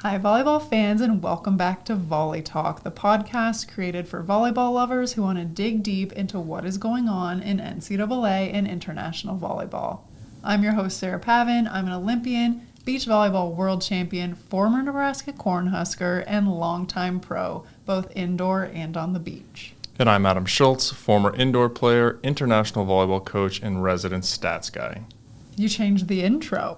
Hi, volleyball fans, and welcome back to Volley Talk, the podcast created for volleyball lovers who want to dig deep into what is going on in NCAA and international volleyball. I'm your host, Sarah Pavin. I'm an Olympian, beach volleyball world champion, former Nebraska Cornhusker, and longtime pro, both indoor and on the beach. And I'm Adam Schultz, former indoor player, international volleyball coach, and resident stats guy. You changed the intro.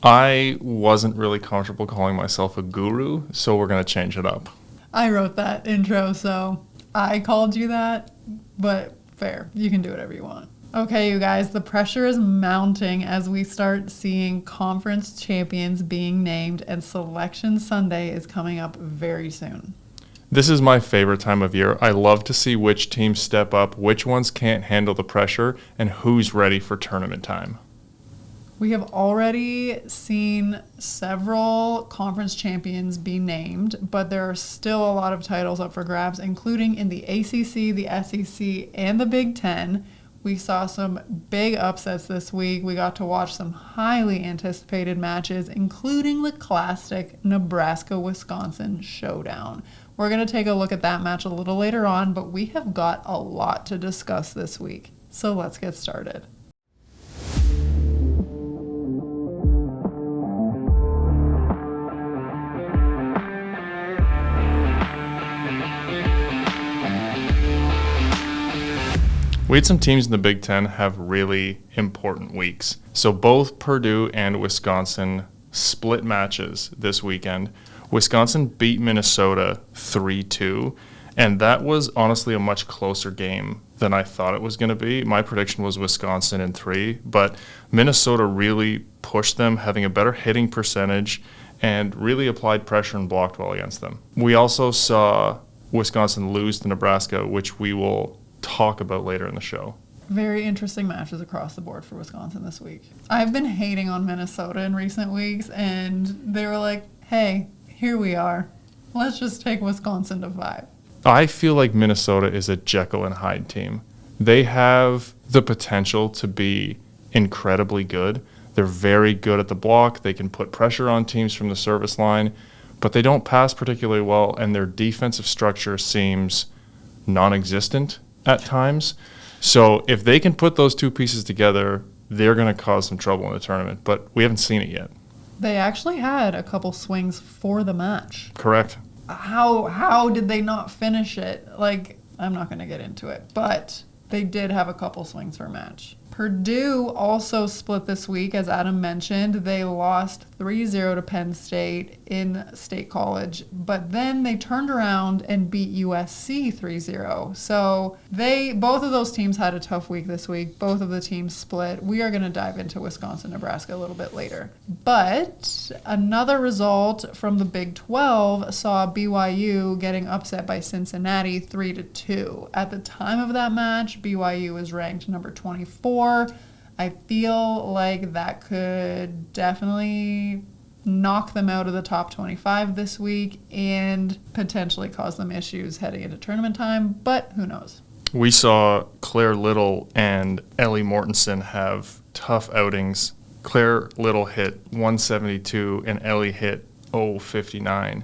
I wasn't really comfortable calling myself a guru, so we're going to change it up. I wrote that intro, so I called you that, but fair. You can do whatever you want. Okay, you guys, the pressure is mounting as we start seeing conference champions being named, and Selection Sunday is coming up very soon. This is my favorite time of year. I love to see which teams step up, which ones can't handle the pressure, and who's ready for tournament time. We have already seen several conference champions be named, but there are still a lot of titles up for grabs, including in the ACC, the SEC, and the Big Ten. We saw some big upsets this week. We got to watch some highly anticipated matches, including the classic Nebraska-Wisconsin showdown. We're going to take a look at that match a little later on, but we have got a lot to discuss this week. So let's get started. We had some teams in the Big Ten have really important weeks. So both Purdue and Wisconsin split matches this weekend. Wisconsin beat Minnesota 3-2, and that was honestly a much closer game than I thought it was going to be. My prediction was Wisconsin in 3, but Minnesota really pushed them, having a better hitting percentage, and really applied pressure and blocked well against them. We also saw Wisconsin lose to Nebraska, which we will talk about later in the show. Very interesting matches across the board for Wisconsin this week. I've been hating on Minnesota in recent weeks, and they were like, hey, here we are. Let's just take Wisconsin to 5. I feel like Minnesota is a Jekyll and Hyde team. They have the potential to be incredibly good. They're very good at the block. They can put pressure on teams from the service line, but they don't pass particularly well, and their defensive structure seems non-existent at times. So if they can put those two pieces together, they're going to cause some trouble in the tournament, but we haven't seen it yet. They actually had a couple swings for the match. Correct. How did they not finish it? Like, I'm not going to get into it, but they did have a couple swings for a match. Purdue also split this week, as Adam mentioned. They lost 3-0 to Penn State in State College, but then they turned around and beat USC 3-0. So both of those teams had a tough week this week. Both of the teams split. We are going to dive into Wisconsin-Nebraska a little bit later. But another result from the Big 12 saw BYU getting upset by Cincinnati 3-2. At the time of that match, BYU was ranked number 24. I feel like that could definitely knock them out of the top 25 this week and potentially cause them issues heading into tournament time, but who knows? We saw Claire Little and Ellie Mortensen have tough outings. Claire Little hit 172 and Ellie hit 059,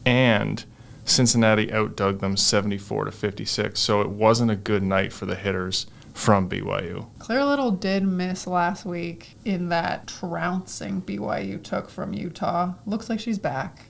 and Cincinnati outdug them 74-56, so it wasn't a good night for the hitters from BYU. Claire Little did miss last week in that trouncing BYU took from Utah. Looks like she's back.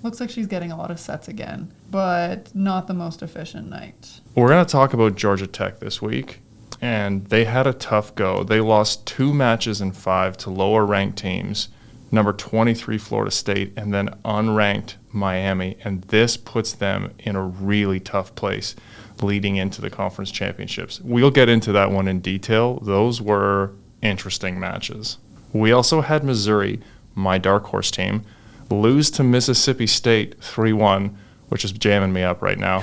Looks like she's getting a lot of sets again, but not the most efficient night. We're going to talk about Georgia Tech this week, and they had a tough go. They lost 2 matches in 5 to lower-ranked teams, number 23 Florida State, and then unranked Miami, and this puts them in a really tough place leading into the conference championships. We'll get into that one in detail. Those were interesting matches. We also had Missouri, my dark horse team, lose to Mississippi State 3-1, which is jamming me up right now.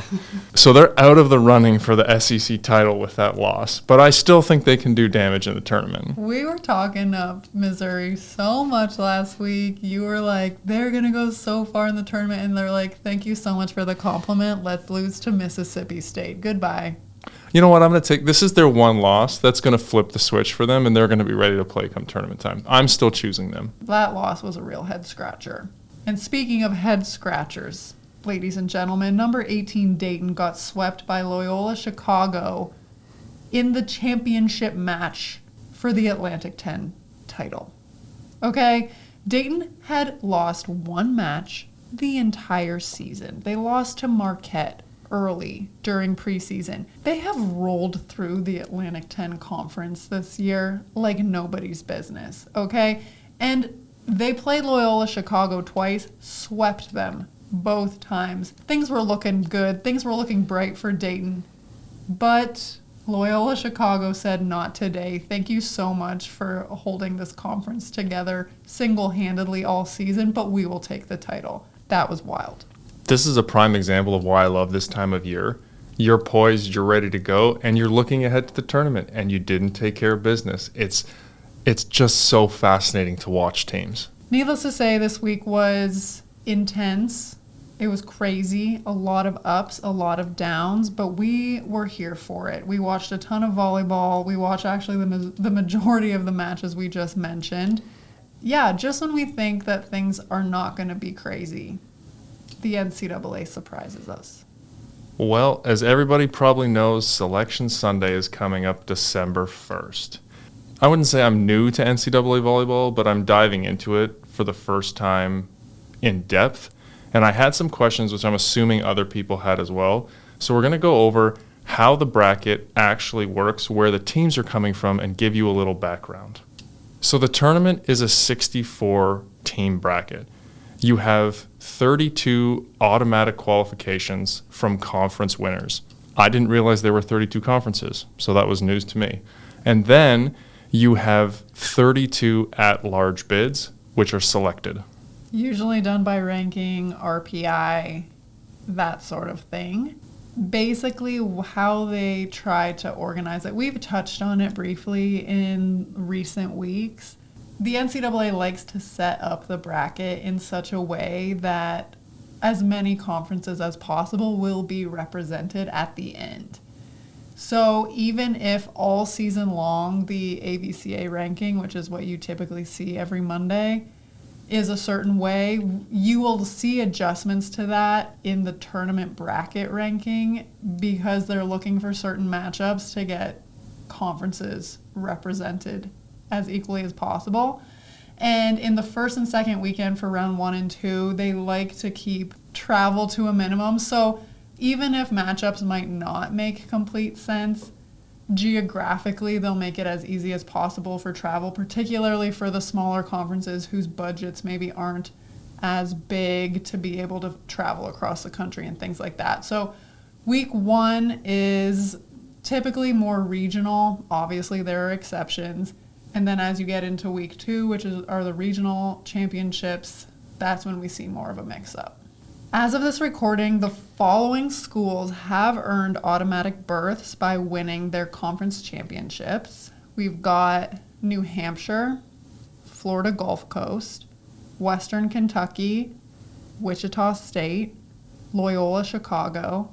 So they're out of the running for the SEC title with that loss, but I still think they can do damage in the tournament. We were talking up Missouri so much last week. You were like, they're going to go so far in the tournament, and they're like, thank you so much for the compliment. Let's lose to Mississippi State. Goodbye. You know what, I'm going to take, this is their one loss. That's going to flip the switch for them, and they're going to be ready to play come tournament time. I'm still choosing them. That loss was a real head scratcher. And speaking of head scratchers, ladies and gentlemen, number 18 Dayton got swept by Loyola Chicago in the championship match for the Atlantic 10 title. Okay, Dayton had lost one match the entire season. They lost to Marquette early during preseason. They have rolled through the Atlantic 10 conference this year like nobody's business, okay? And they played Loyola Chicago twice, swept them both times. Things were looking good. Things were looking bright for Dayton. But Loyola Chicago said, not today. Thank you so much for holding this conference together single-handedly all season, but we will take the title. That was wild. This is a prime example of why I love this time of year. You're poised, you're ready to go, and you're looking ahead to the tournament, and you didn't take care of business. It's just so fascinating to watch teams. Needless to say, this week was intense. It was crazy. A lot of ups, a lot of downs, but we were here for it. We watched a ton of volleyball. We watched actually the majority of the matches we just mentioned. Yeah, just when we think that things are not going to be crazy, the NCAA surprises us. Well, as everybody probably knows, Selection Sunday is coming up December 1st. I wouldn't say I'm new to NCAA volleyball, but I'm diving into it for the first time in depth. And I had some questions, which I'm assuming other people had as well. So we're going to go over how the bracket actually works, where the teams are coming from, and give you a little background. So the tournament is a 64-team bracket. You have 32 automatic qualifications from conference winners. I didn't realize there were 32 conferences, so that was news to me. And then you have 32 at-large bids, which are selected. Usually done by ranking, RPI, that sort of thing. Basically, how they try to organize it, we've touched on it briefly in recent weeks. The NCAA likes to set up the bracket in such a way that as many conferences as possible will be represented at the end. So even if all season long the AVCA ranking, which is what you typically see every Monday, is a certain way, you will see adjustments to that in the tournament bracket ranking because they're looking for certain matchups to get conferences represented as equally as possible. And in the first and second weekend for round 1 and 2, they like to keep travel to a minimum. So even if matchups might not make complete sense, geographically they'll make it as easy as possible for travel, particularly for the smaller conferences whose budgets maybe aren't as big to be able to travel across the country and things like that. So week 1 is typically more regional. Obviously there are exceptions. And then as you get into week 2, which are the regional championships, that's when we see more of a mix-up. As of this recording, the following schools have earned automatic berths by winning their conference championships. We've got New Hampshire, Florida Gulf Coast, Western Kentucky, Wichita State, Loyola Chicago,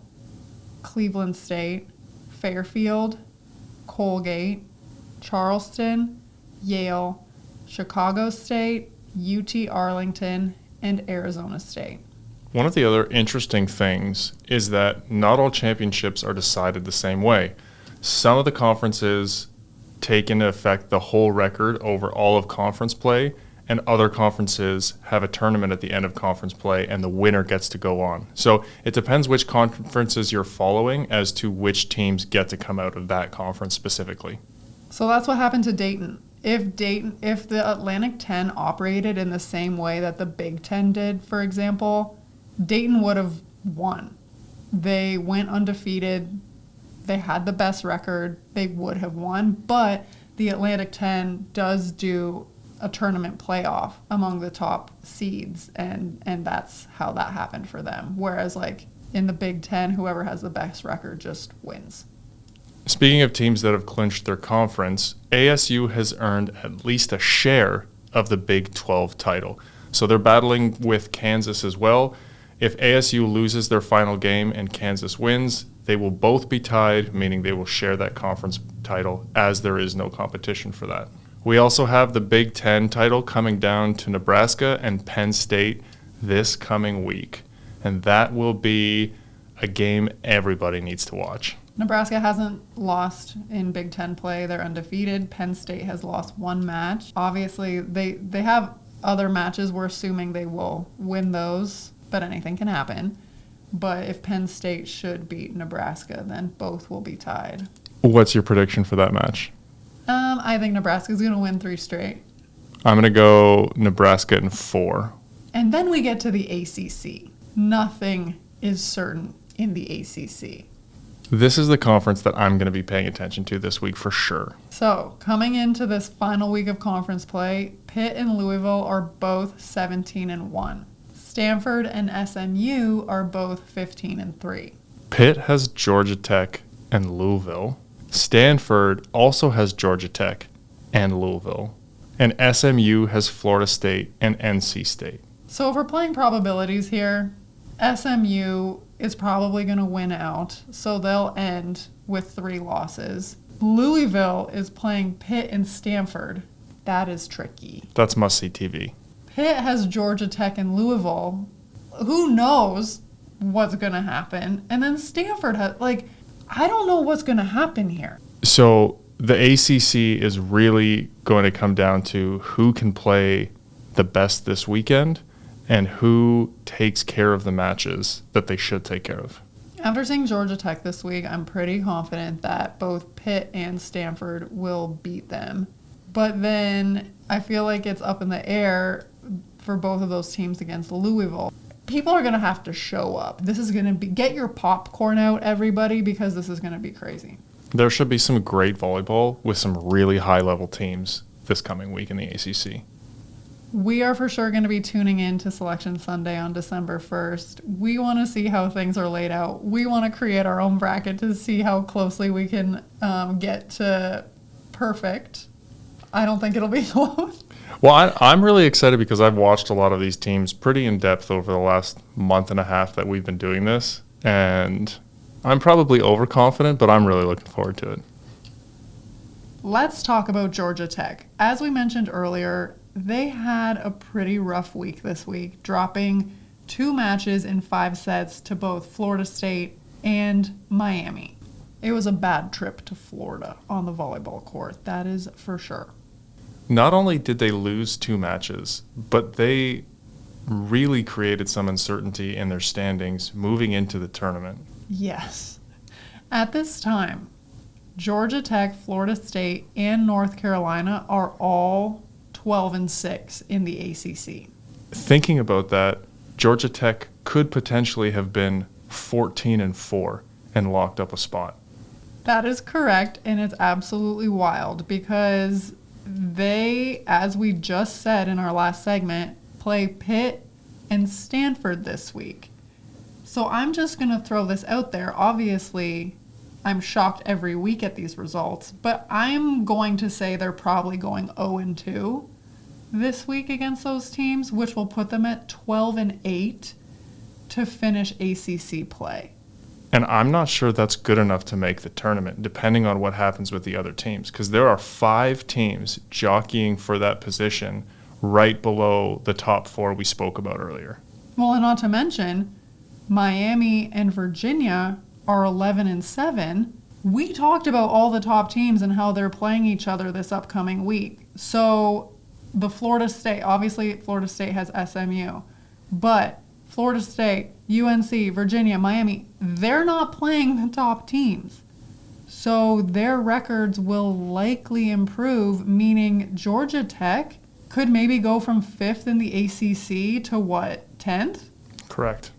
Cleveland State, Fairfield, Colgate, Charleston, Yale, Chicago State, UT Arlington, and Arizona State. One of the other interesting things is that not all championships are decided the same way. Some of the conferences take into effect the whole record over all of conference play, and other conferences have a tournament at the end of conference play, and the winner gets to go on. So it depends which conferences you're following as to which teams get to come out of that conference specifically. So that's what happened to Dayton. If the Atlantic 10 operated in the same way that the Big 10 did, for example, Dayton would have won. They went undefeated. They had the best record. They would have won. But the Atlantic 10 does do a tournament playoff among the top seeds, and that's how that happened for them. Whereas like in the Big 10, whoever has the best record just wins. Speaking of teams that have clinched their conference, ASU has earned at least a share of the Big 12 title. So they're battling with Kansas as well. If ASU loses their final game and Kansas wins, they will both be tied, meaning they will share that conference title, as there is no competition for that. We also have the Big 10 title coming down to Nebraska and Penn State this coming week. And that will be a game everybody needs to watch. Nebraska hasn't lost in Big Ten play. They're undefeated. Penn State has lost one match. Obviously, they have other matches. We're assuming they will win those, but anything can happen. But if Penn State should beat Nebraska, then both will be tied. What's your prediction for that match? I think Nebraska's going to win 3 straight. I'm going to go Nebraska in 4. And then we get to the ACC. Nothing is certain in the ACC. This is the conference that I'm going to be paying attention to this week for sure. So, coming into this final week of conference play, Pitt and Louisville are both 17-1. Stanford and SMU are both 15-3. Pitt has Georgia Tech and Louisville. Stanford also has Georgia Tech and Louisville. And SMU has Florida State and NC State. So if we're playing probabilities here, SMU is probably going to win out, so they'll end with 3 losses. Louisville is playing Pitt and Stanford. That is tricky. That's must-see TV. Pitt has Georgia Tech and Louisville. Who knows what's going to happen? And then Stanford has, I don't know what's going to happen here. So the ACC is really going to come down to who can play the best this weekend and who takes care of the matches that they should take care of. After seeing Georgia Tech this week, I'm pretty confident that both Pitt and Stanford will beat them. But then I feel like it's up in the air for both of those teams against Louisville. People are going to have to show up. This is going to be, get your popcorn out, everybody, because this is going to be crazy. There should be some great volleyball with some really high-level teams this coming week in the ACC. We are for sure going to be tuning in to Selection Sunday on December 1st. We want to see how things are laid out. We want to create our own bracket to see how closely we can get to perfect. I don't think it'll be close. Well, I'm really excited because I've watched a lot of these teams pretty in depth over the last month and a half that we've been doing this. And I'm probably overconfident, but I'm really looking forward to it. Let's talk about Georgia Tech. As we mentioned earlier, they had a pretty rough week this week, dropping 2 matches in 5 sets to both Florida State and Miami. It was a bad trip to Florida on the volleyball court, that is for sure. Not only did they lose 2 matches, but they really created some uncertainty in their standings moving into the tournament. Yes. At this time, Georgia Tech, Florida State, and North Carolina are all 12-6 in the ACC. Thinking about that, Georgia Tech could potentially have been 14-4 and locked up a spot. That is correct, and it's absolutely wild because they, as we just said in our last segment, play Pitt and Stanford this week. So I'm just going to throw this out there. Obviously, I'm shocked every week at these results, but I'm going to say they're probably going 0-2 this week against those teams, which will put them at 12-8 to finish ACC play. And I'm not sure that's good enough to make the tournament, depending on what happens with the other teams, because there are 5 teams jockeying for that position right below the top 4 we spoke about earlier. Well, and not to mention, Miami and Virginia are 11-7. We talked about all the top teams and how they're playing each other this upcoming week. So the Florida State, obviously Florida State has SMU, but Florida State, UNC, Virginia, Miami, they're not playing the top teams. So their records will likely improve, meaning Georgia Tech could maybe go from 5th in the ACC to what, 10th? Correct.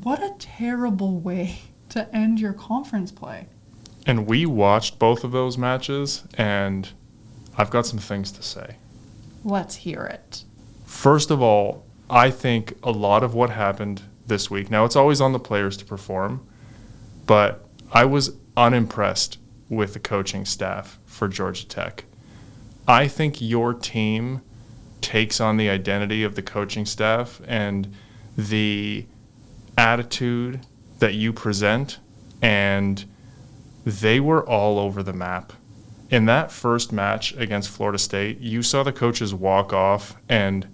What a terrible way to end your conference play. And we watched both of those matches, and I've got some things to say. Let's hear it. First of all, I think a lot of what happened this week, now it's always on the players to perform, but I was unimpressed with the coaching staff for Georgia Tech. I think your team takes on the identity of the coaching staff and the attitude that you present, and they were all over the map. In that first match against Florida State, you saw the coaches walk off and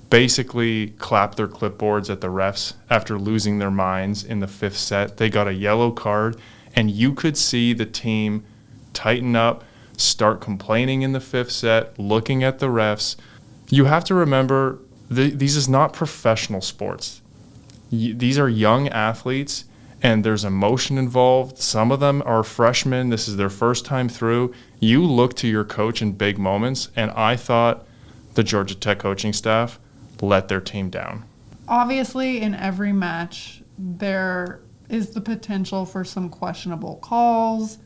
basically clapped their clipboards at the refs after losing their minds in the 5th set. They got a yellow card, and you could see the team tighten up, start complaining in the 5th set, looking at the refs. You have to remember, these is not professional sports. These are young athletes, and there's emotion involved. Some of them are freshmen. This is their first time through. You look to your coach in big moments, and I thought the Georgia Tech coaching staff let their team down. Obviously, in every match, there is the potential for some questionable calls.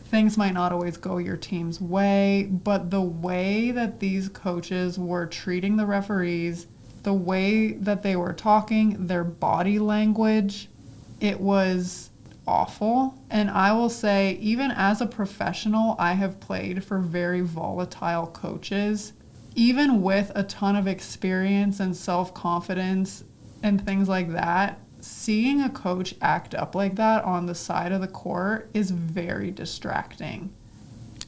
Things might not always go your team's way, but the way that these coaches were treating the referees, the way that they were talking, their body language, it was awful. And I will say, even as a professional, I have played for very volatile coaches. Even with a ton of experience and self-confidence and things like that, seeing a coach act up like that on the side of the court is very distracting.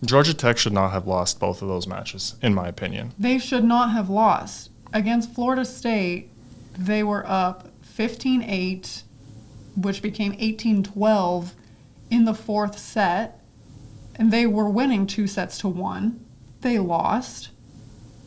Georgia Tech should not have lost both of those matches, in my opinion. They should not have lost. Against Florida State, they were up 15-8, which became 18-12 in the 4th set, and they were winning 2-1. They lost.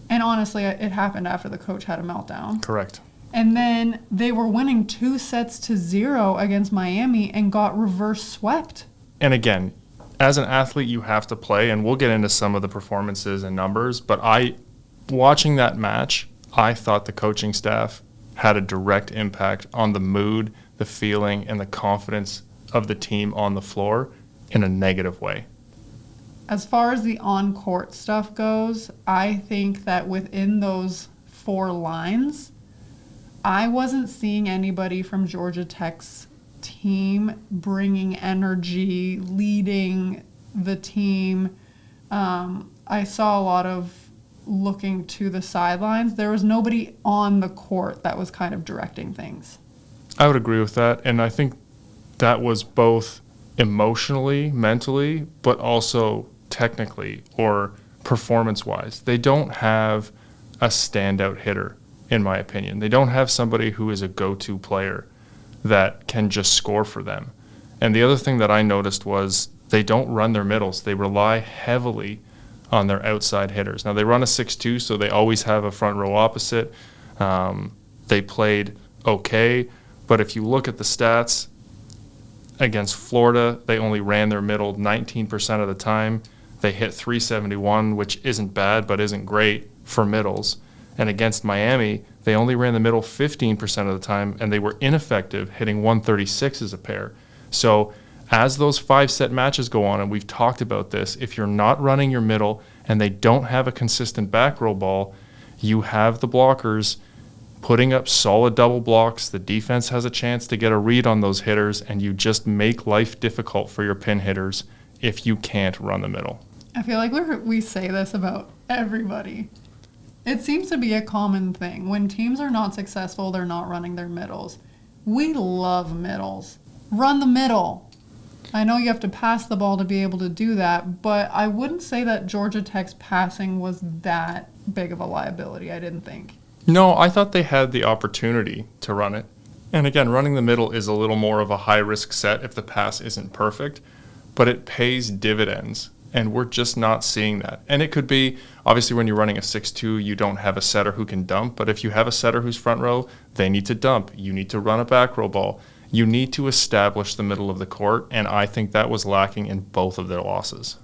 And honestly, it happened after the coach had a meltdown. Correct. And then they were winning 2-0 against Miami and got reverse swept. And again, as an athlete, you have to play, and we'll get into some of the performances and numbers, but watching that match, I thought the coaching staff had a direct impact on the mood, the feeling, and the confidence of the team on the floor in a negative way. As far as the on-court stuff goes, I think that within those 4 lines, I wasn't seeing anybody from Georgia Tech's team bringing energy, leading the team. I saw a lot of looking to the sidelines. There was nobody on the court that was kind of directing things. I would agree with that, and I think that was both emotionally, mentally, but also technically or performance-wise. They don't have a standout hitter, in my opinion. They don't have somebody who is a go-to player that can just score for them. And the other thing that I noticed was they don't run their middles. They rely heavily on their outside hitters. Now, they run a 6-2, so they always have a front row opposite. They played okay, but if you look at the stats, against Florida, they only ran their middle 19% of the time. They hit 371, which isn't bad, but isn't great for middles. And against Miami, they only ran the middle 15% of the time, and they were ineffective, hitting 136 as a pair. So as those 5-set matches go on, and we've talked about this, if you're not running your middle and they don't have a consistent back row ball, you have the blockers putting up solid double blocks. The defense has a chance to get a read on those hitters, and you just make life difficult for your pin hitters if you can't run the middle. I feel like we say this about everybody. It seems to be a common thing. When teams are not successful, they're not running their middles. We love middles. Run the middle. I know you have to pass the ball to be able to do that, but I wouldn't say that Georgia Tech's passing was that big of a liability, I didn't think. No, I thought they had the opportunity to run it. And again, running the middle is a little more of a high-risk set if the pass isn't perfect, but it pays dividends, and we're just not seeing that. And it could be, obviously, when you're running a 6-2, you don't have a setter who can dump, but if you have a setter who's front row, they need to dump. You need to run a back row ball. You need to establish the middle of the court, and I think that was lacking in both of their losses.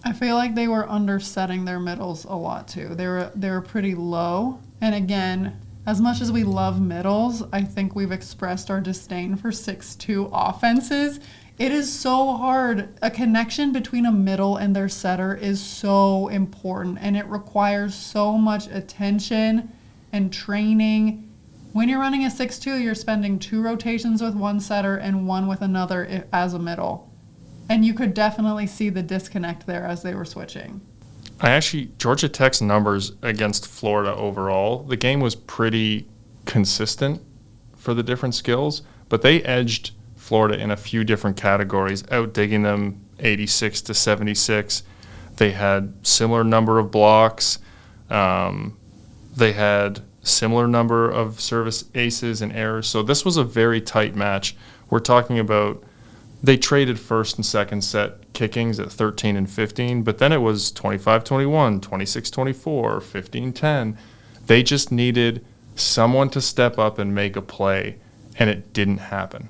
I feel like they were undersetting their middles a lot, too. They were pretty low. And again, as much as we love middles, I think we've expressed our disdain for 6-2 offenses. It is so hard. A connection between a middle and their setter is so important, and it requires so much attention and training. When you're running a 6-2, you're spending 2 rotations with one setter and 1 with another as a middle. And you could definitely see the disconnect there as they were switching. Georgia Tech's numbers against Florida overall, the game was pretty consistent for the different skills, but they edged Florida in a few different categories, outdigging them 86-76. They had similar number of blocks. They had similar number of service aces and errors. So this was a very tight match. We're talking about they traded first and second set kickings at 13 and 15, but then it was 25-21, 26-24, 15-10. They just needed someone to step up and make a play, and it didn't happen.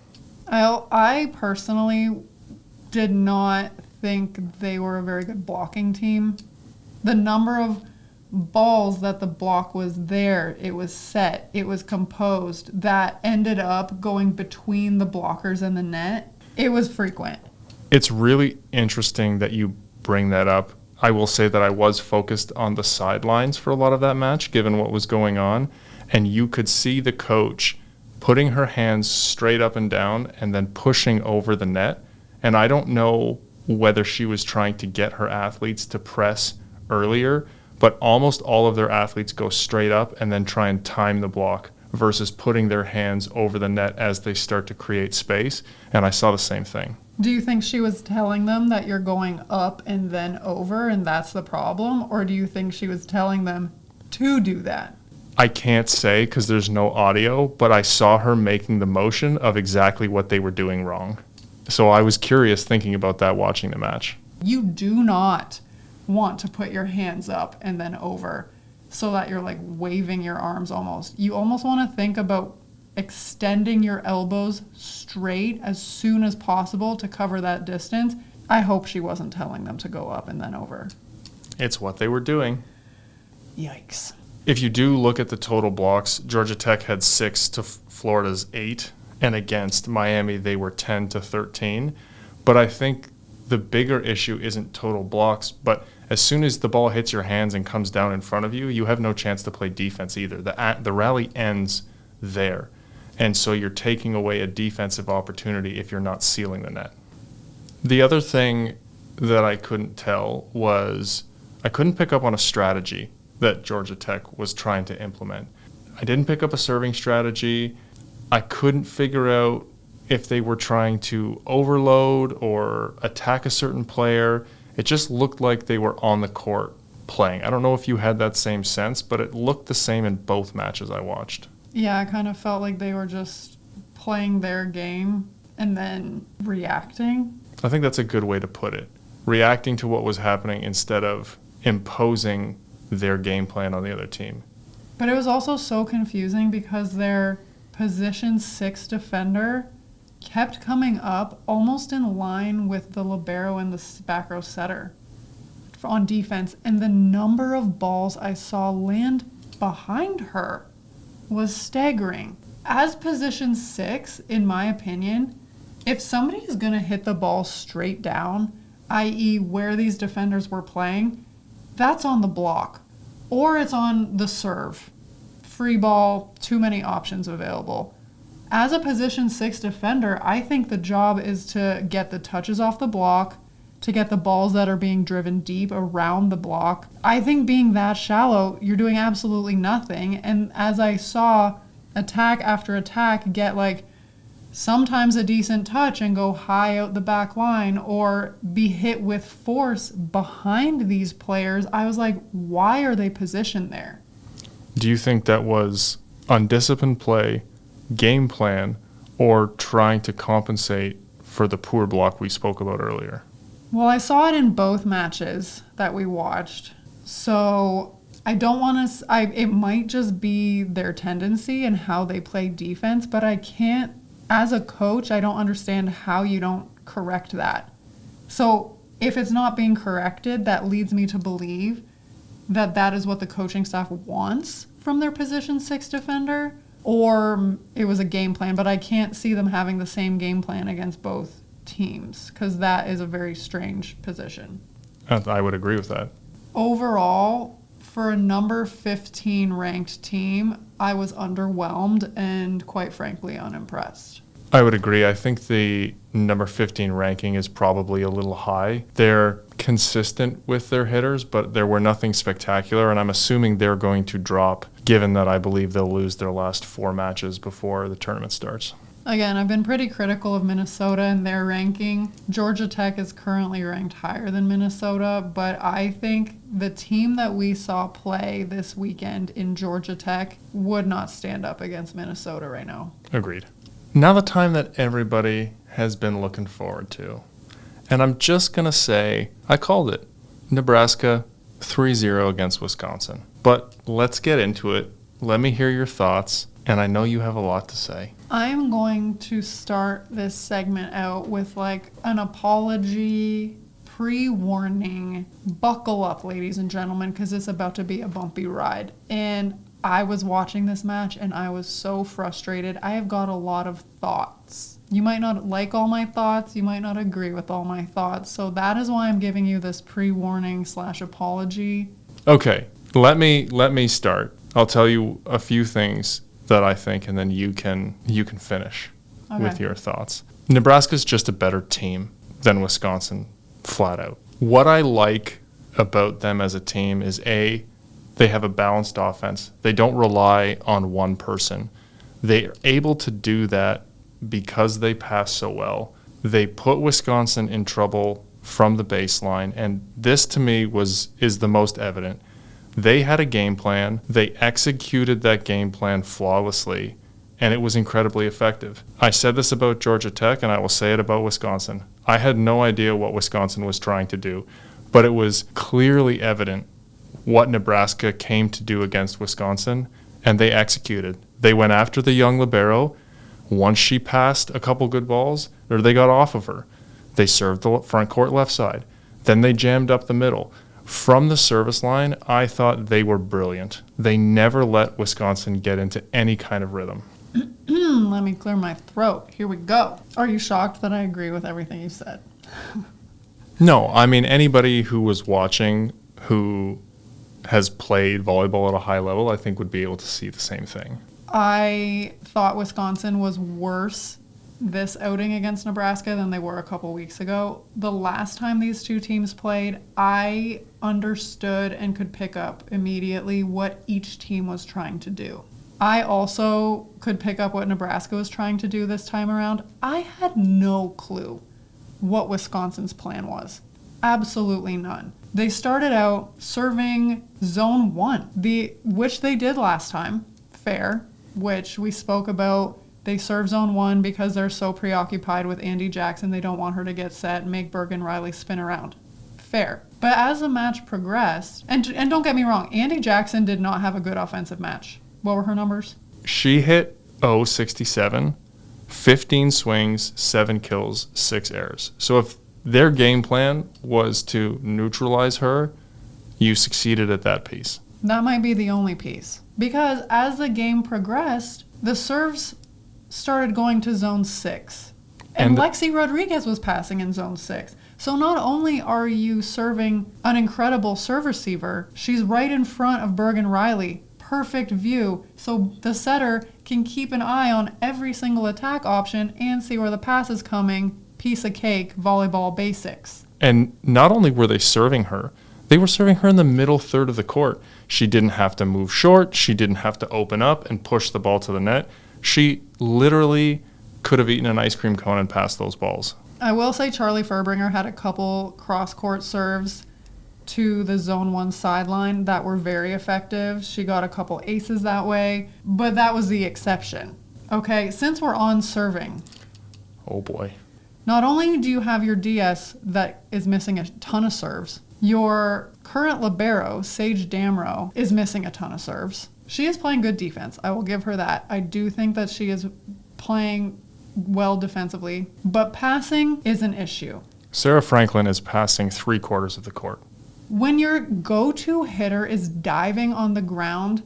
I personally did not think they were a very good blocking team. The number of balls that the block was there, it was set, it was composed, that ended up going between the blockers and the net, it was frequent. It's really interesting that you bring that up. I will say that I was focused on the sidelines for a lot of that match, given what was going on, and you could see the coach putting her hands straight up and down and then pushing over the net, and I don't know whether she was trying to get her athletes to press earlier, but almost all of their athletes go straight up and then try and time the block versus putting their hands over the net as they start to create space, and I saw the same thing. Do you think she was telling them that you're going up and then over and that's the problem, or do you think she was telling them to do that? I can't say because there's no audio, but I saw her making the motion of exactly what they were doing wrong. So I was curious thinking about that watching the match. You do not want to put your hands up and then over so that you're like waving your arms almost. You almost want to think about extending your elbows straight as soon as possible to cover that distance. I hope she wasn't telling them to go up and then over. It's what they were doing. Yikes. If you do look at the total blocks, Georgia Tech had 6 to Florida's 8, and against Miami they were 10 to 13. But I think the bigger issue isn't total blocks, but as soon as the ball hits your hands and comes down in front of you, you have no chance to play defense either. The rally ends there. And so you're taking away a defensive opportunity if you're not sealing the net. The other thing that I couldn't tell was I couldn't pick up on a strategy that Georgia Tech was trying to implement. I didn't pick up a serving strategy. I couldn't figure out if they were trying to overload or attack a certain player. It just looked like they were on the court playing. I don't know if you had that same sense, but it looked the same in both matches I watched. Yeah, I kind of felt like they were just playing their game and then reacting. I think that's a good way to put it. Reacting to what was happening instead of imposing their game plan on the other team. But it was also so confusing because their position 6 defender kept coming up almost in line with the libero and the back row setter on defense, and the number of balls I saw land behind her was staggering. As position 6, in my opinion, if somebody is going to hit the ball straight down, i.e. where these defenders were playing, that's on the block. Or it's on the serve. Free ball, too many options available. As a position 6 defender, I think the job is to get the touches off the block, to get the balls that are being driven deep around the block. I think being that shallow, you're doing absolutely nothing. And as I saw attack after attack get like sometimes a decent touch and go high out the back line or be hit with force behind these players, I was like, why are they positioned there? Do you think that was undisciplined play, game plan, or trying to compensate for the poor block we spoke about earlier? Well, I saw it in both matches that we watched. So I don't want to, it might just be their tendency and how they play defense, but I can't, as a coach, I don't understand how you don't correct that. So if it's not being corrected, that leads me to believe that that is what the coaching staff wants from their position 6 defender, or it was a game plan, but I can't see them having the same game plan against both teams because that is a very strange position. I would agree with that. Overall, for a number 15 ranked team, I was underwhelmed and quite frankly unimpressed. I would agree. I think the number 15 ranking is probably a little high. They're consistent with their hitters, but there were nothing spectacular, and I'm assuming they're going to drop, given that I believe they'll lose their last 4 matches before the tournament starts. Again, I've been pretty critical of Minnesota and their ranking. Georgia Tech is currently ranked higher than Minnesota, but I think the team that we saw play this weekend in Georgia Tech would not stand up against Minnesota right now. Agreed. Now the time that everybody has been looking forward to. And I'm just going to say, I called it. Nebraska 3-0 against Wisconsin. But let's get into it. Let me hear your thoughts, and I know you have a lot to say. I'm going to start this segment out with like an apology, pre-warning. Buckle up, ladies and gentlemen, because it's about to be a bumpy ride. And I was watching this match and I was so frustrated. I have got a lot of thoughts. You might not like all my thoughts. You might not agree with all my thoughts. So that is why I'm giving you this pre-warning / apology. Okay, let me start. I'll tell you a few things that I think, and then you can finish with your thoughts. Nebraska's just a better team than Wisconsin, flat out. What I like about them as a team is they have a balanced offense. They don't rely on one person. They're able to do that because they pass so well. They put Wisconsin in trouble from the baseline, and this to me is the most evident. They had a game plan. They executed that game plan flawlessly, and it was incredibly effective. I said this about Georgia Tech, and I will say it about Wisconsin. I had no idea what Wisconsin was trying to do, but it was clearly evident what Nebraska came to do against Wisconsin, and they executed. They went after the young libero. Once she passed a couple good balls, or they got off of her, they served the front court left side. Then they jammed up the middle. From the service line, I thought they were brilliant. They never let Wisconsin get into any kind of rhythm. Let me clear my throat. Here we go. Are you shocked that I agree with everything you said? No, I mean, anybody who was watching who has played volleyball at a high level, I think would be able to see the same thing. I thought Wisconsin was worse this outing against Nebraska than they were a couple weeks ago. The last time these two teams played, I understood and could pick up immediately what each team was trying to do. I also could pick up what Nebraska was trying to do this time around. I had no clue what Wisconsin's plan was. Absolutely none. They started out serving zone 1, which they did last time, fair, which we spoke about. They serve zone 1 because they're so preoccupied with Andy Jackson, they don't want her to get set and make Bergen Riley spin around. Fair. But as the match progressed, and don't get me wrong, Andy Jackson did not have a good offensive match. What were her numbers? She hit 067, 15 swings, 7 kills, 6 errors. So if their game plan was to neutralize her, you succeeded at that piece. That might be the only piece. Because as the game progressed, the serves started going to zone 6. And Lexi Rodriguez was passing in zone 6. So not only are you serving an incredible serve receiver, she's right in front of Bergen Riley. Perfect view. So the setter can keep an eye on every single attack option and see where the pass is coming. Piece of cake, volleyball basics. And not only were they serving her, they were serving her in the middle third of the court. She didn't have to move short. She didn't have to open up and push the ball to the net. She literally could have eaten an ice cream cone and passed those balls. I will say Charlie Furbringer had a couple cross-court serves to the zone 1 sideline that were very effective. She got a couple aces that way, but that was the exception. Okay, since we're on serving. Oh boy. Not only do you have your DS that is missing a ton of serves, your current libero, Sage Damrow, is missing a ton of serves. She is playing good defense. I will give her that. I do think that she is playing well defensively, but passing is an issue. Sarah Franklin is passing 3/4 of the court. When your go-to hitter is diving on the ground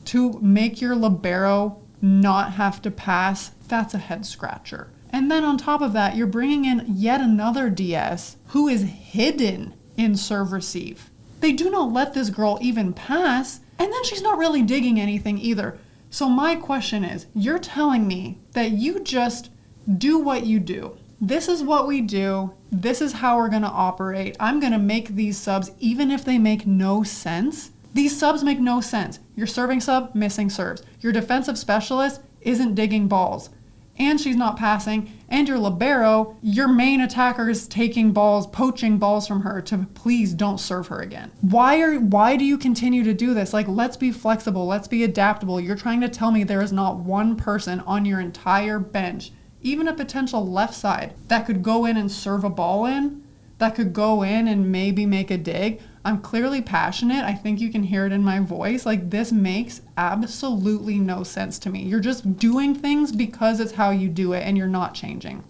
to make your libero not have to pass, that's a head scratcher. And then on top of that, you're bringing in yet another DS who is hidden in serve receive. They do not let this girl even pass, and then she's not really digging anything either. So my question is, you're telling me that you just do what you do. this is what we do. This is how we're going to operate. I'm going to make these subs, even if they make no sense. These subs make no sense. Your serving sub, missing serves. Your defensive specialist isn't digging balls. And she's not passing. And your libero, your main attacker is taking balls, poaching balls from her to please don't serve her again. Why do you continue to do this? Like, let's be flexible. Let's be adaptable. You're trying to tell me there is not one person on your entire bench, even a potential left side, that could go in and serve a ball in, that could go in and maybe make a dig. I'm clearly passionate. I think you can hear it in my voice. Like, this makes absolutely no sense to me. You're just doing things because it's how you do it, and you're not changing.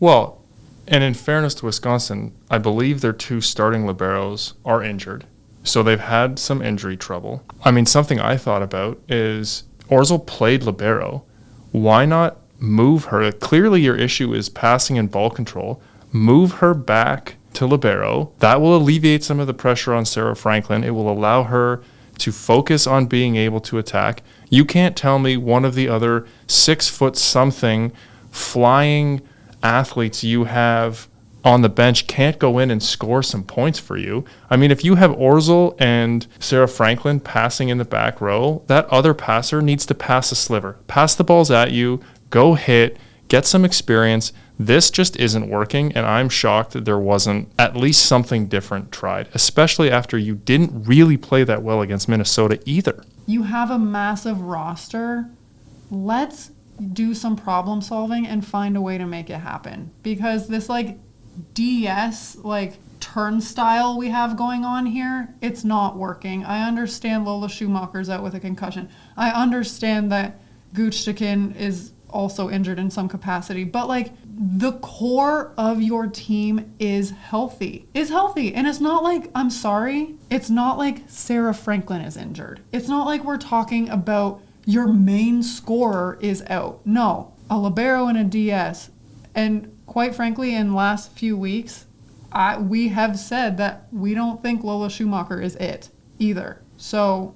Well, and in fairness to Wisconsin, I believe their 2 starting liberos are injured. So they've had some injury trouble. I mean, something I thought about is Orzel played libero. Why not move her? Clearly your issue is passing and ball control. Move her back to libero. That will alleviate some of the pressure on Sarah Franklin. It will allow her to focus on being able to attack. You can't tell me one of the other 6 foot something flying athletes you have on the bench can't go in and score some points for you. I mean, if you have Orzel and Sarah Franklin passing in the back row, that other passer needs to pass a sliver. Pass the balls at you, go hit, get some experience. This just isn't working, and I'm shocked that there wasn't at least something different tried, especially after you didn't really play that well against Minnesota either. You have a massive roster. Let's do some problem solving and find a way to make it happen. Because this DS turnstile we have going on here, it's not working. I understand Lola Schumacher's out with a concussion. I understand that Guchtikin is also injured in some capacity, but the core of your team is healthy. And it's not I'm sorry, it's not Sarah Franklin is injured. It's not we're talking about your main scorer is out. No, a libero and a DS. And quite frankly, in the last few weeks, we have said that we don't think Lola Schumacher is it either. So,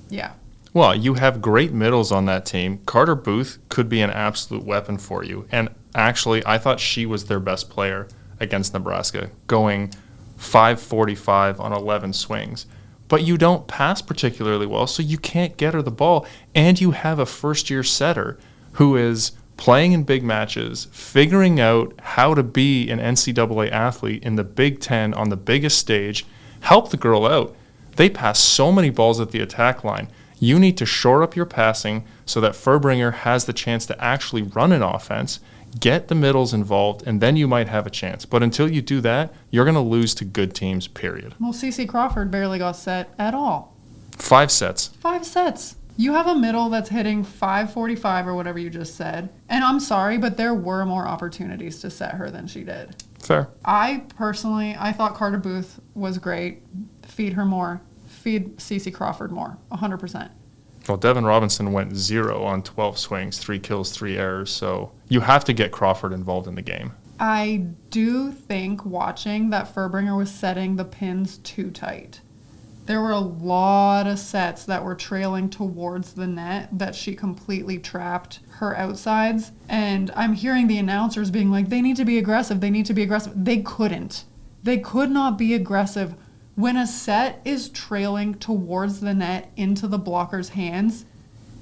yeah. Well, you have great middles on that team. Carter Booth could be an absolute weapon for you. And actually, I thought she was their best player against Nebraska, going 545 on 11 swings. But you don't pass particularly well, so you can't get her the ball. And you have a first-year setter who is playing in big matches, figuring out how to be an NCAA athlete in the Big Ten on the biggest stage. Help the girl out. They pass so many balls at the attack line. You need to shore up your passing so that Furbringer has the chance to actually run an offense, get the middles involved, and then you might have a chance. But until you do that, you're going to lose to good teams, period. Well, CeCe Crawford barely got set at all. 5 sets. 5 sets. You have a middle that's hitting 545 or whatever you just said. And I'm sorry, but there were more opportunities to set her than she did. Fair. I thought Carter Booth was great. Feed her more. Feed CeCe Crawford more, 100%. Well, Devin Robinson went 0 on 12 swings, 3 kills, 3 errors, so you have to get Crawford involved in the game. I do think watching that Furbringer was setting the pins too tight. There were a lot of sets that were trailing towards the net that she completely trapped her outsides, and I'm hearing the announcers being like, they need to be aggressive, they need to be aggressive. They couldn't. They could not be aggressive. When a set is trailing towards the net into the blocker's hands,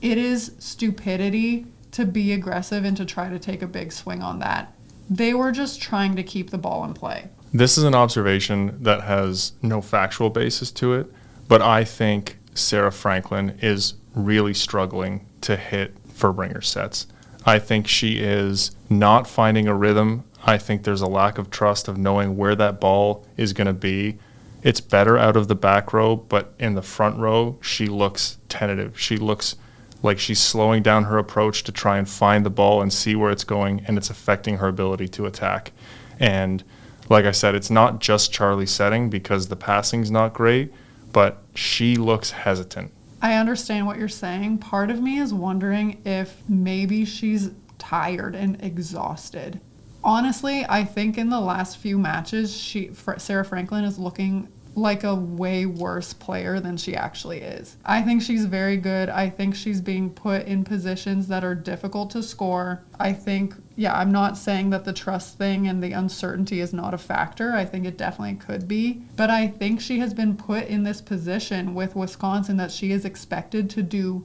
it is stupidity to be aggressive and to try to take a big swing on that. They were just trying to keep the ball in play. This is an observation that has no factual basis to it, but I think Sarah Franklin is really struggling to hit Furbringer sets. I think she is not finding a rhythm. I think there's a lack of trust of knowing where that ball is going to be. It's better out of the back row, but in the front row, she looks tentative. She looks like she's slowing down her approach to try and find the ball and see where it's going, and it's affecting her ability to attack. And like I said, it's not just Charlie setting because the passing's not great, but she looks hesitant. I understand what you're saying. Part of me is wondering if maybe she's tired and exhausted. Honestly, I think in the last few matches, Sarah Franklin is looking like a way worse player than she actually is. I think she's very good. I think she's being put in positions that are difficult to score. I think, I'm not saying that the trust thing and the uncertainty is not a factor. I think it definitely could be. But I think she has been put in this position with Wisconsin that she is expected to do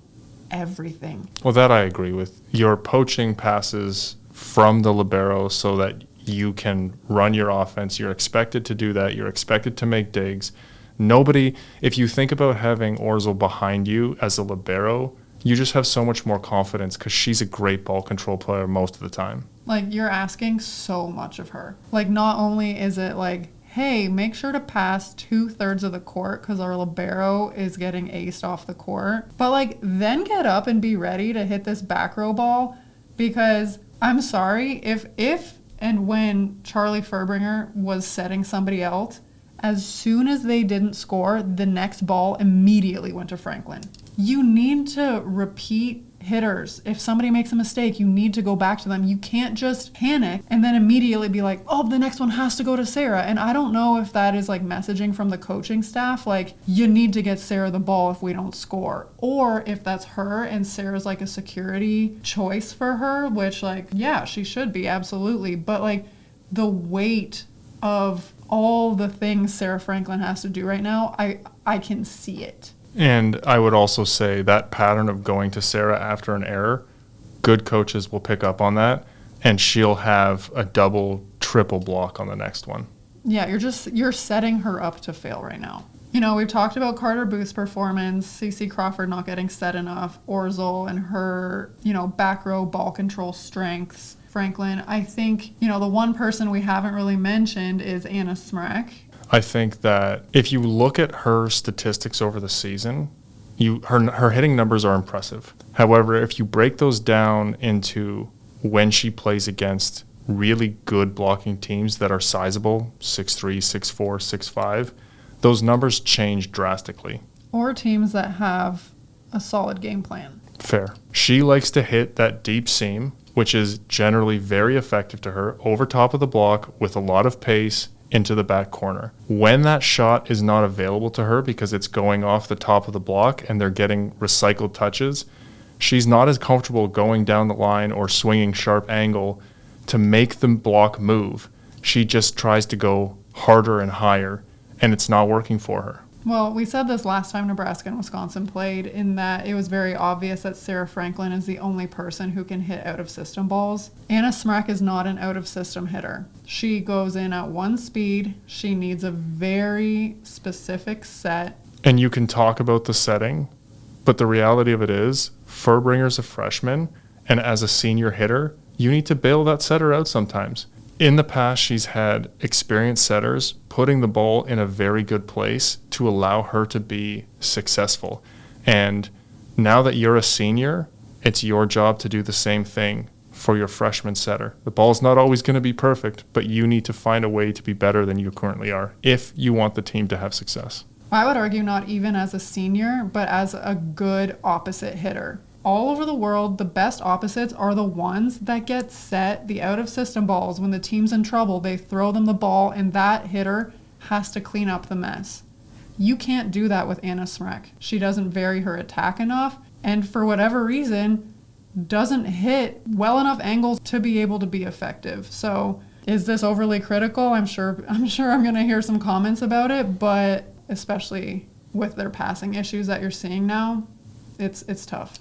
everything. Well, that I agree with. You're poaching passes from the libero so that you can run your offense. You're expected to do that. You're expected to make digs. If you think about having Orzel behind you as a libero, you just have so much more confidence because she's a great ball control player most of the time. Like, you're asking so much of her. Like, not only is it like, hey, make sure to pass 2/3 of the court because our libero is getting aced off the court, but like, then get up and be ready to hit this back row ball, because I'm sorry, if and when Charlie Furbringer was setting somebody else, as soon as they didn't score, the next ball immediately went to Franklin. You need to repeat hitters. If somebody makes a mistake, you need to go back to them. You can't just panic and then immediately be like, oh, the next one has to go to Sarah. And I don't know if that is like messaging from the coaching staff, like, you need to get Sarah the ball if we don't score. Or if that's her and Sarah's like a security choice for her, which, like, yeah, she should be, absolutely. But like, the weight of all the things Sarah Franklin has to do right now, I can see it. And I would also say that pattern of going to Sarah after an error, good coaches will pick up on that, and she'll have a double, triple block on the next one. Yeah, you're setting her up to fail right now. You know, we've talked about Carter Booth's performance, CeCe Crawford not getting set enough, Orzel and her, back row ball control strengths. Franklin, I think, the one person we haven't really mentioned is Anna Smrek. I think that if you look at her statistics over the season, her hitting numbers are impressive. However, if you break those down into when she plays against really good blocking teams that are sizable, 6'3", 6'4", 6'5", those numbers change drastically. Or teams that have a solid game plan. Fair. She likes to hit that deep seam, which is generally very effective to her, over top of the block with a lot of pace, into the back corner. When that shot is not available to her because it's going off the top of the block and they're getting recycled touches, she's not as comfortable going down the line or swinging sharp angle to make the block move. She just tries to go harder and higher, and it's not working for her. Well, we said this last time Nebraska and Wisconsin played, in that it was very obvious that Sarah Franklin is the only person who can hit out-of-system balls. Anna Smrek is not an out-of-system hitter. She goes in at one speed. She needs a very specific set. And you can talk about the setting, but the reality of it is, Furbringer's a freshman, and as a senior hitter, you need to bail that setter out sometimes. In the past, she's had experienced setters putting the ball in a very good place to allow her to be successful. And now that you're a senior, it's your job to do the same thing for your freshman setter. The ball's not always going to be perfect, but you need to find a way to be better than you currently are if you want the team to have success. I would argue not even as a senior, but as a good opposite hitter. All over the world, the best opposites are the ones that get set the out-of-system balls. When the team's in trouble, they throw them the ball, and that hitter has to clean up the mess. You can't do that with Anna Smrek. She doesn't vary her attack enough, and for whatever reason, doesn't hit well enough angles to be able to be effective. So, is this overly critical? I'm sure I'm going to hear some comments about it, but especially with their passing issues that you're seeing now, it's tough.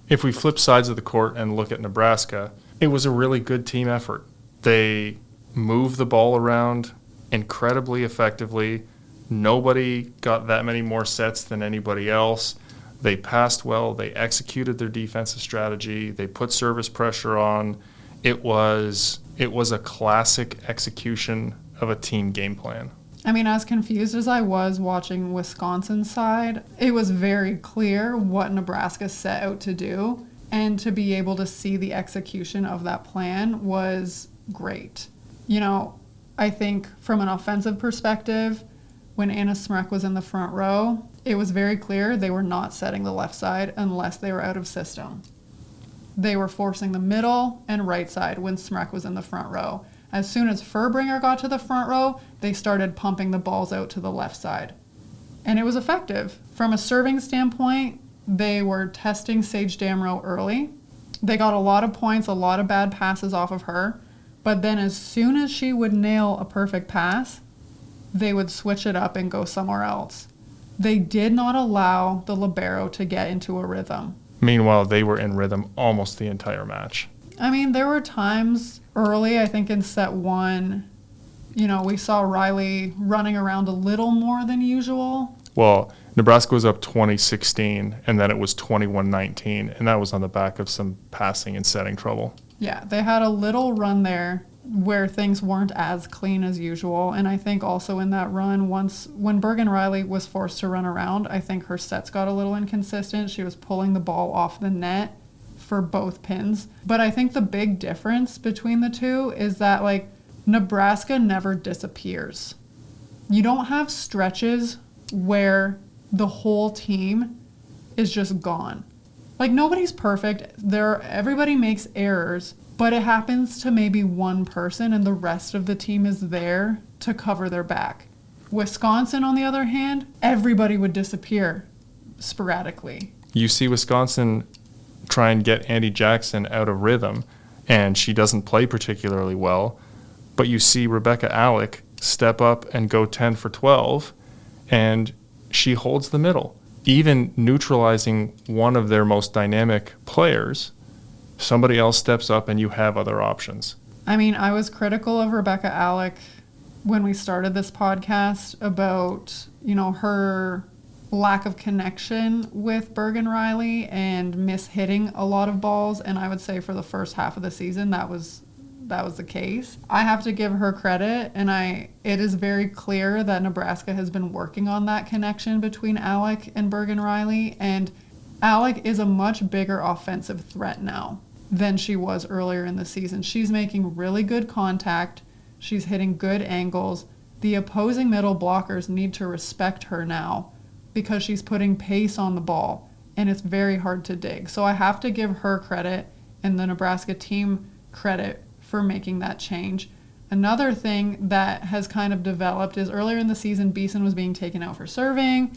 If we flip sides of the court and look at Nebraska, it was a really good team effort. They moved the ball around incredibly effectively. Nobody got that many more sets than anybody else. They passed well. They executed their defensive strategy. They put service pressure on. It was a classic execution of a team game plan. I mean, as confused as I was watching Wisconsin's side, it was very clear what Nebraska set out to do, and to be able to see the execution of that plan was great. I think from an offensive perspective, when Anna Smrek was in the front row, it was very clear they were not setting the left side unless they were out of system. They were forcing the middle and right side when Smrek was in the front row. As soon as Furbringer got to the front row, they started pumping the balls out to the left side. And it was effective. From a serving standpoint, they were testing Sage Damrow early. They got a lot of points, a lot of bad passes off of her. But then as soon as she would nail a perfect pass, they would switch it up and go somewhere else. They did not allow the libero to get into a rhythm. Meanwhile, they were in rhythm almost the entire match. I mean, there were times early, I think in set 1, we saw Riley running around a little more than usual. Well, Nebraska was up 20-16, and then it was 21-19, and that was on the back of some passing and setting trouble. Yeah, they had a little run there where things weren't as clean as usual. And I think also in that run, when Bergen Riley was forced to run around, I think her sets got a little inconsistent. She was pulling the ball off the net for both pins. But I think the big difference between the two is that, Nebraska never disappears. You don't have stretches where the whole team is just gone. Nobody's perfect. Everybody makes errors, but it happens to maybe one person and the rest of the team is there to cover their back. Wisconsin, on the other hand, everybody would disappear sporadically. You see Wisconsin try and get Andy Jackson out of rhythm, and she doesn't play particularly well, but you see Rebecca Alec step up and go 10 for 12, and she holds the middle. Even neutralizing one of their most dynamic players, somebody else steps up and you have other options. I mean, I was critical of Rebecca Alec when we started this podcast about, her lack of connection with Bergen Riley and mishitting a lot of balls. And I would say for the first half of the season, that was the case. I have to give her credit, and it is very clear that Nebraska has been working on that connection between Alec and Bergen Riley, and Alec is a much bigger offensive threat now than she was earlier in the season. She's making really good contact. She's hitting good angles. The opposing middle blockers need to respect her now because she's putting pace on the ball, and it's very hard to dig. So I have to give her credit and the Nebraska team credit for making that change. Another thing that has kind of developed is earlier in the season, Beeson was being taken out for serving.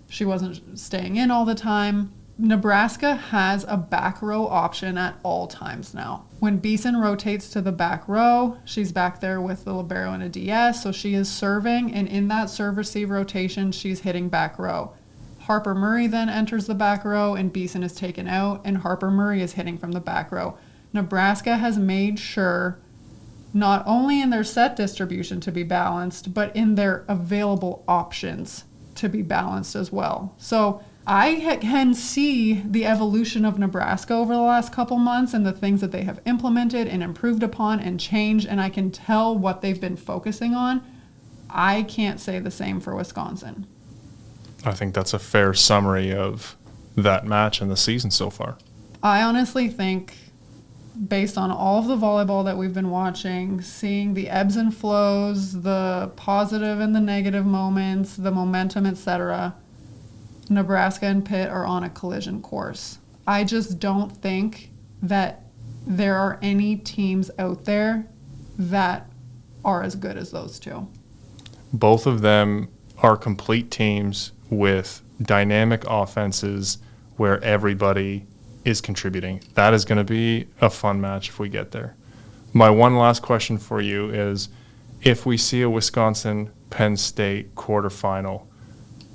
She wasn't staying in all the time. Nebraska has a back row option at all times now. When Beeson rotates to the back row, she's back there with the libero and a DS, so she is serving, and in that serve-receive rotation, she's hitting back row. Harper Murray then enters the back row, and Beeson is taken out, and Harper Murray is hitting from the back row. Nebraska has made sure not only in their set distribution to be balanced, but in their available options to be balanced as well. So I can see the evolution of Nebraska over the last couple months and the things that they have implemented and improved upon and changed, and I can tell what they've been focusing on. I can't say the same for Wisconsin. I think that's a fair summary of that match and the season so far. I honestly think, based on all of the volleyball that we've been watching, seeing the ebbs and flows, the positive and the negative moments, the momentum, etc., Nebraska and Pitt are on a collision course. I just don't think that there are any teams out there that are as good as those two. Both of them are complete teams with dynamic offenses where everybody is contributing. That is going to be a fun match if we get there. My one last question for you is, if we see a Wisconsin-Penn State quarterfinal,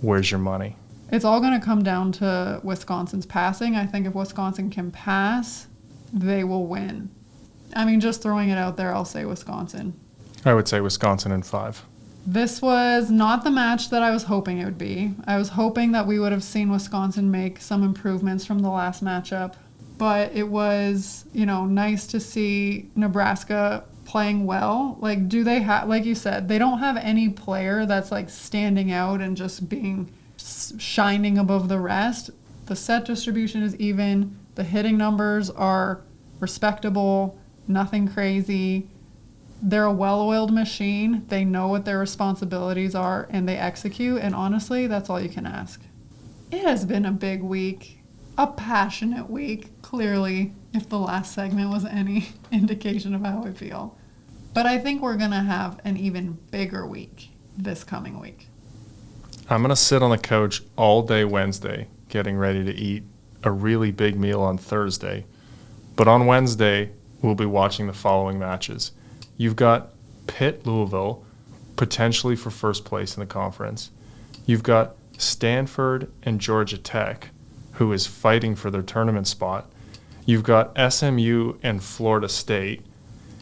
where's your money? It's all going to come down to Wisconsin's passing. I think if Wisconsin can pass, they will win. I mean, just throwing it out there, I'll say Wisconsin. I would say Wisconsin in 5. This was not the match that I was hoping it would be. I was hoping that we would have seen Wisconsin make some improvements from the last matchup. But it was, nice to see Nebraska playing well. Do they have, like you said, they don't have any player that's standing out and just shining above the rest. The set distribution is even. The hitting numbers are respectable, nothing crazy. They're a well-oiled machine. They know what their responsibilities are, and they execute. And honestly, that's all you can ask. It has been a big week, a passionate week, clearly, if the last segment was any indication of how I feel. But I think we're going to have an even bigger week this coming week. I'm going to sit on the couch all day Wednesday getting ready to eat a really big meal on Thursday. But on Wednesday, we'll be watching the following matches. You've got Pitt Louisville, potentially for first place in the conference. You've got Stanford and Georgia Tech, who is fighting for their tournament spot. You've got SMU and Florida State.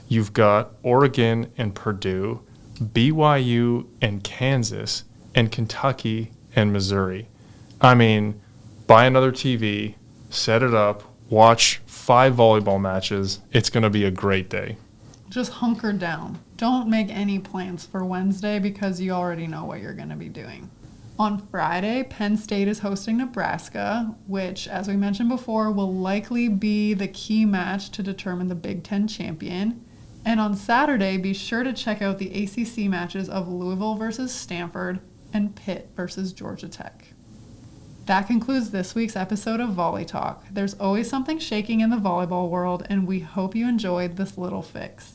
You've got Oregon and Purdue, BYU and Kansas, and Kentucky and Missouri. I mean, buy another TV, set it up, watch 5 volleyball matches. It's going to be a great day. Just hunker down. Don't make any plans for Wednesday because you already know what you're going to be doing. On Friday, Penn State is hosting Nebraska, which, as we mentioned before, will likely be the key match to determine the Big Ten champion. And on Saturday, be sure to check out the ACC matches of Louisville versus Stanford and Pitt versus Georgia Tech. That concludes this week's episode of Volley Talk. There's always something shaking in the volleyball world, and we hope you enjoyed this little fix.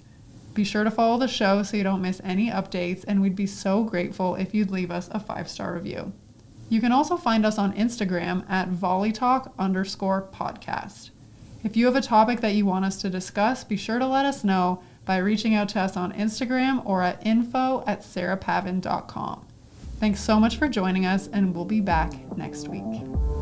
Be sure to follow the show so you don't miss any updates, and we'd be so grateful if you'd leave us a 5-star review. You can also find us on Instagram at volleytalk_podcast. If you have a topic that you want us to discuss, be sure to let us know by reaching out to us on Instagram or at info@sarahpavin.com. Thanks so much for joining us, and we'll be back next week.